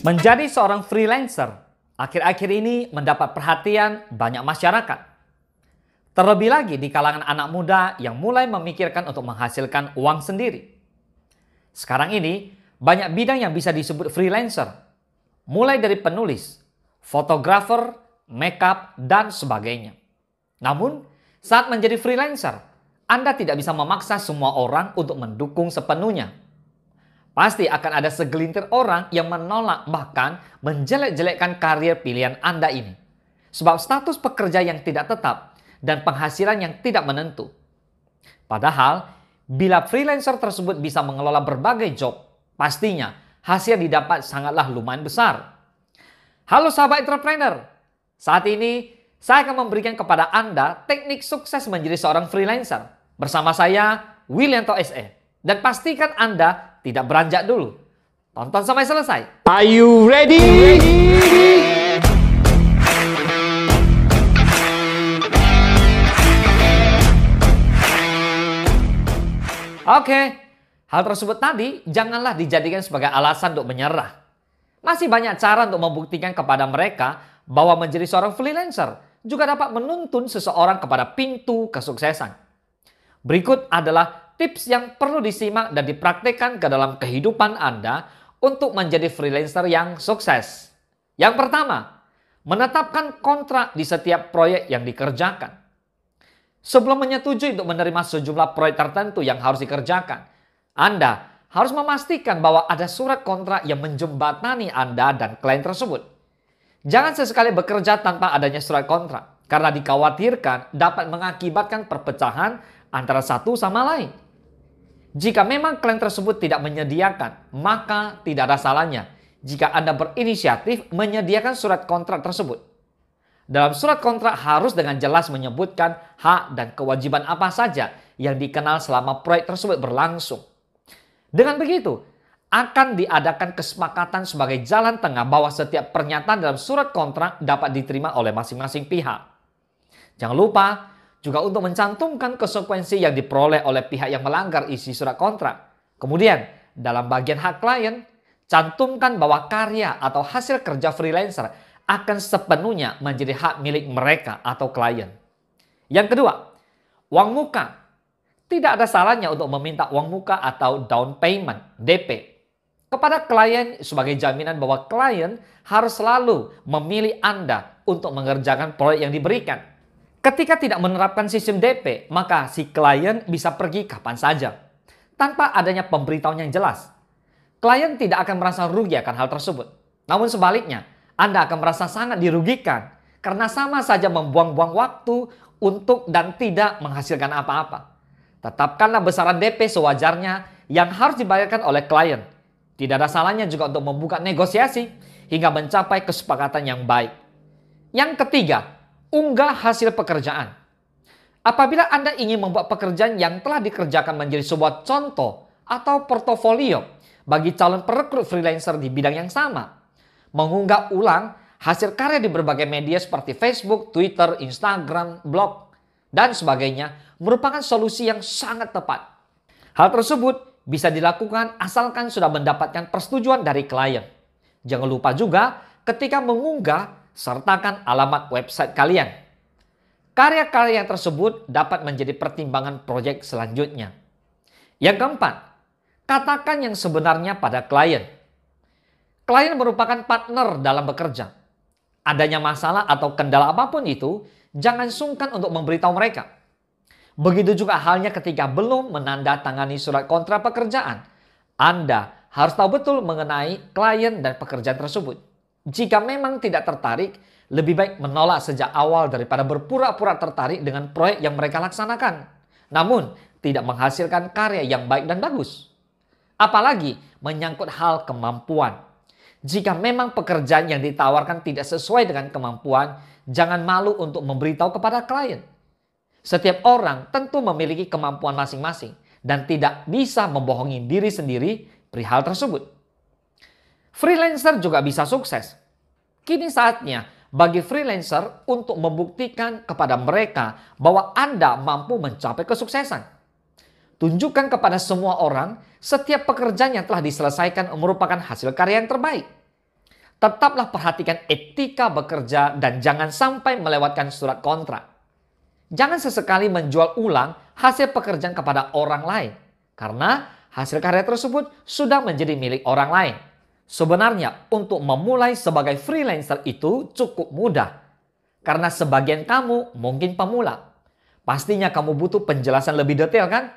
Menjadi seorang freelancer akhir-akhir ini mendapat perhatian banyak masyarakat. Terlebih lagi di kalangan anak muda yang mulai memikirkan untuk menghasilkan uang sendiri. Sekarang ini banyak bidang yang bisa disebut freelancer. Mulai dari penulis, fotografer, makeup, dan sebagainya. Namun, saat menjadi freelancer, Anda tidak bisa memaksa semua orang untuk mendukung sepenuhnya. Pasti akan ada segelintir orang yang menolak bahkan menjelek-jelekkan karir pilihan Anda ini. Sebab status pekerja yang tidak tetap dan penghasilan yang tidak menentu. Padahal, bila freelancer tersebut bisa mengelola berbagai job, pastinya hasil didapat sangatlah lumayan besar. Halo sahabat entrepreneur, saat ini saya akan memberikan kepada Anda teknik sukses menjadi seorang freelancer. Bersama saya, Willianto SE. Dan pastikan Anda tidak beranjak dulu. Tonton sampai selesai. Are you ready? Oke, hal tersebut tadi janganlah dijadikan sebagai alasan untuk menyerah. Masih banyak cara untuk membuktikan kepada mereka bahwa menjadi seorang freelancer juga dapat menuntun seseorang kepada pintu kesuksesan. Berikut adalah tips yang perlu disimak dan dipraktikkan ke dalam kehidupan Anda untuk menjadi freelancer yang sukses. Yang pertama, menetapkan kontrak di setiap proyek yang dikerjakan. Sebelum menyetujui untuk menerima sejumlah proyek tertentu yang harus dikerjakan, Anda harus memastikan bahwa ada surat kontrak yang menjembatani Anda dan klien tersebut. Jangan sesekali bekerja tanpa adanya surat kontrak, karena dikhawatirkan dapat mengakibatkan perpecahan antara satu sama lain. Jika memang klien tersebut tidak menyediakan, maka tidak ada salahnya jika Anda berinisiatif menyediakan surat kontrak tersebut. Dalam surat kontrak harus dengan jelas menyebutkan hak dan kewajiban apa saja yang dikenal selama proyek tersebut berlangsung. Dengan begitu, akan diadakan kesepakatan sebagai jalan tengah bahwa setiap pernyataan dalam surat kontrak dapat diterima oleh masing-masing pihak. Jangan lupa juga untuk mencantumkan konsekuensi yang diperoleh oleh pihak yang melanggar isi surat kontrak. Kemudian, dalam bagian hak klien, cantumkan bahwa karya atau hasil kerja freelancer akan sepenuhnya menjadi hak milik mereka atau klien. Yang kedua, uang muka. Tidak ada salahnya untuk meminta uang muka atau down payment, DP, kepada klien sebagai jaminan bahwa klien harus selalu memilih Anda untuk mengerjakan proyek yang diberikan. Ketika tidak menerapkan sistem DP, maka si klien bisa pergi kapan saja, tanpa adanya pemberitahuan yang jelas. Klien tidak akan merasa rugi akan hal tersebut. Namun sebaliknya, Anda akan merasa sangat dirugikan, karena sama saja membuang-buang waktu untuk dan tidak menghasilkan apa-apa. Tetapkanlah besaran DP sewajarnya yang harus dibayarkan oleh klien. Tidak ada salahnya juga untuk membuka negosiasi hingga mencapai kesepakatan yang baik. Yang ketiga, unggah hasil pekerjaan. Apabila Anda ingin membuat pekerjaan yang telah dikerjakan menjadi sebuah contoh atau portofolio bagi calon perekrut freelancer di bidang yang sama, mengunggah ulang hasil karya di berbagai media seperti Facebook, Twitter, Instagram, blog, dan sebagainya merupakan solusi yang sangat tepat. Hal tersebut bisa dilakukan asalkan sudah mendapatkan persetujuan dari klien. Jangan lupa juga ketika mengunggah, sertakan alamat website kalian. Karya-karya tersebut dapat menjadi pertimbangan proyek selanjutnya. Yang keempat, katakan yang sebenarnya pada klien. Klien merupakan partner dalam bekerja. Adanya masalah atau kendala apapun itu, jangan sungkan untuk memberitahu mereka. Begitu juga halnya ketika belum menandatangani surat kontrak pekerjaan. Anda harus tahu betul mengenai klien dan pekerjaan tersebut. Jika memang tidak tertarik, lebih baik menolak sejak awal daripada berpura-pura tertarik dengan proyek yang mereka laksanakan, namun tidak menghasilkan karya yang baik dan bagus. Apalagi menyangkut hal kemampuan. Jika memang pekerjaan yang ditawarkan tidak sesuai dengan kemampuan, jangan malu untuk memberitahu kepada klien. Setiap orang tentu memiliki kemampuan masing-masing dan tidak bisa membohongi diri sendiri perihal tersebut. Freelancer juga bisa sukses. Kini saatnya bagi freelancer untuk membuktikan kepada mereka bahwa Anda mampu mencapai kesuksesan. Tunjukkan kepada semua orang setiap pekerjaan yang telah diselesaikan merupakan hasil karya yang terbaik. Tetaplah perhatikan etika bekerja dan jangan sampai melewatkan surat kontrak. Jangan sesekali menjual ulang hasil pekerjaan kepada orang lain, karena hasil karya tersebut sudah menjadi milik orang lain. Sebenarnya untuk memulai sebagai freelancer itu cukup mudah, karena sebagian kamu mungkin pemula. Pastinya kamu butuh penjelasan lebih detail kan?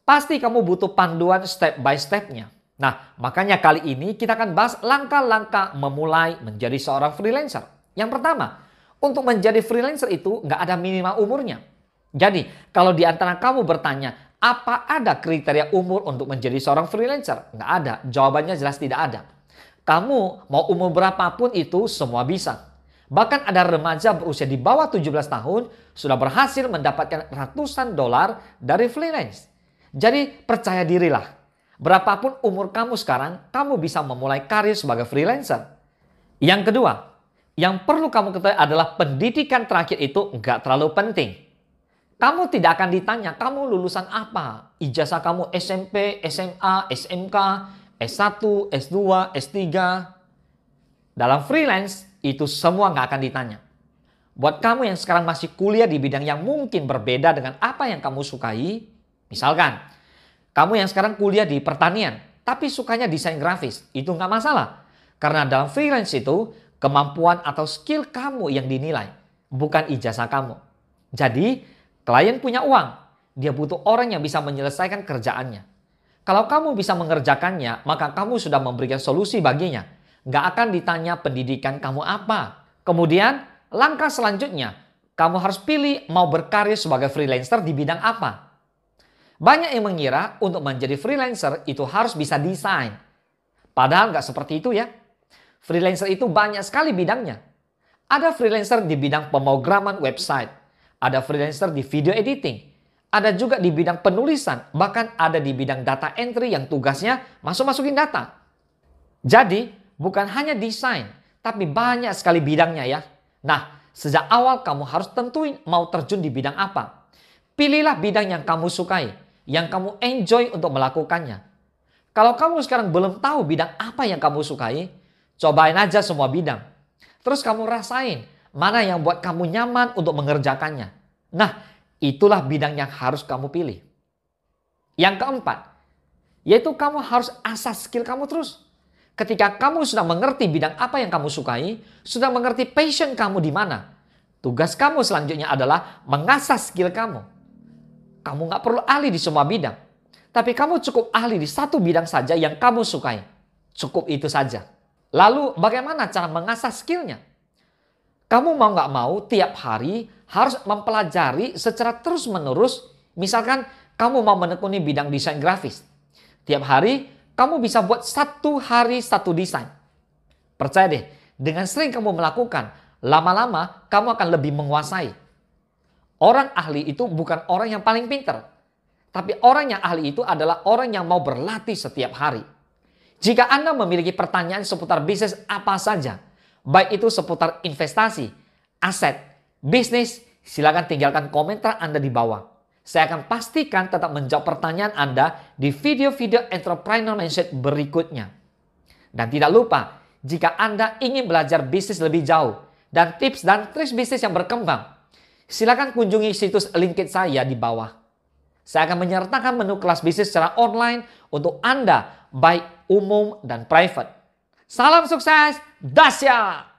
Pasti kamu butuh panduan step by step-nya. Nah, makanya kali ini kita akan bahas langkah-langkah memulai menjadi seorang freelancer. Yang pertama, untuk menjadi freelancer itu nggak ada minimal umurnya. Jadi, kalau di antara kamu bertanya, apa ada kriteria umur untuk menjadi seorang freelancer? Nggak ada. Jawabannya jelas tidak ada. Kamu mau umur berapapun itu semua bisa. Bahkan ada remaja berusia di bawah 17 tahun sudah berhasil mendapatkan ratusan dolar dari freelance. Jadi percaya dirilah. Berapapun umur kamu sekarang, kamu bisa memulai karir sebagai freelancer. Yang kedua, yang perlu kamu ketahui adalah pendidikan terakhir itu nggak terlalu penting. Kamu tidak akan ditanya, kamu lulusan apa? Ijazah kamu SMP, SMA, SMK, S1, S2, S3. Dalam freelance, itu semua nggak akan ditanya. Buat kamu yang sekarang masih kuliah di bidang yang mungkin berbeda dengan apa yang kamu sukai, misalkan, kamu yang sekarang kuliah di pertanian, tapi sukanya desain grafis, itu nggak masalah. Karena dalam freelance itu, kemampuan atau skill kamu yang dinilai, bukan ijazah kamu. Jadi, klien punya uang, dia butuh orang yang bisa menyelesaikan kerjaannya. Kalau kamu bisa mengerjakannya, maka kamu sudah memberikan solusi baginya. Nggak akan ditanya pendidikan kamu apa. Kemudian, langkah selanjutnya, kamu harus pilih mau berkarir sebagai freelancer di bidang apa. Banyak yang mengira untuk menjadi freelancer itu harus bisa desain. Padahal nggak seperti itu ya. Freelancer itu banyak sekali bidangnya. Ada freelancer di bidang pemrograman website. Ada freelancer di video editing. Ada juga di bidang penulisan. Bahkan ada di bidang data entry yang tugasnya masukin data. Jadi bukan hanya desain, tapi banyak sekali bidangnya ya. Nah, sejak awal kamu harus tentuin mau terjun di bidang apa. Pilihlah bidang yang kamu sukai, yang kamu enjoy untuk melakukannya. Kalau kamu sekarang belum tahu bidang apa yang kamu sukai, cobain aja semua bidang. Terus kamu rasain mana yang buat kamu nyaman untuk mengerjakannya. Nah, itulah bidang yang harus kamu pilih. Yang keempat, yaitu kamu harus asah skill kamu terus. Ketika kamu sudah mengerti bidang apa yang kamu sukai, sudah mengerti passion kamu di mana, tugas kamu selanjutnya adalah mengasah skill kamu. Kamu nggak perlu ahli di semua bidang. Tapi kamu cukup ahli di satu bidang saja yang kamu sukai. Cukup itu saja. Lalu bagaimana cara mengasah skillnya? Kamu mau nggak mau tiap hari harus mempelajari secara terus-menerus. Misalkan kamu mau menekuni bidang desain grafis. Tiap hari kamu bisa buat satu hari satu desain. Percaya deh, dengan sering kamu melakukan, lama-lama kamu akan lebih menguasai. Orang ahli itu bukan orang yang paling pintar. Tapi orang yang ahli itu adalah orang yang mau berlatih setiap hari. Jika Anda memiliki pertanyaan seputar bisnis apa saja, baik itu seputar investasi, aset, bisnis, silakan tinggalkan komentar Anda di bawah. Saya akan pastikan tetap menjawab pertanyaan Anda di video-video entrepreneur mindset berikutnya. Dan tidak lupa, jika Anda ingin belajar bisnis lebih jauh dan tips dan trik bisnis yang berkembang, silakan kunjungi situs LinkedIn saya di bawah. Saya akan menyertakan menu kelas bisnis secara online untuk Anda, baik umum dan private. Salam sukses, dahsyat!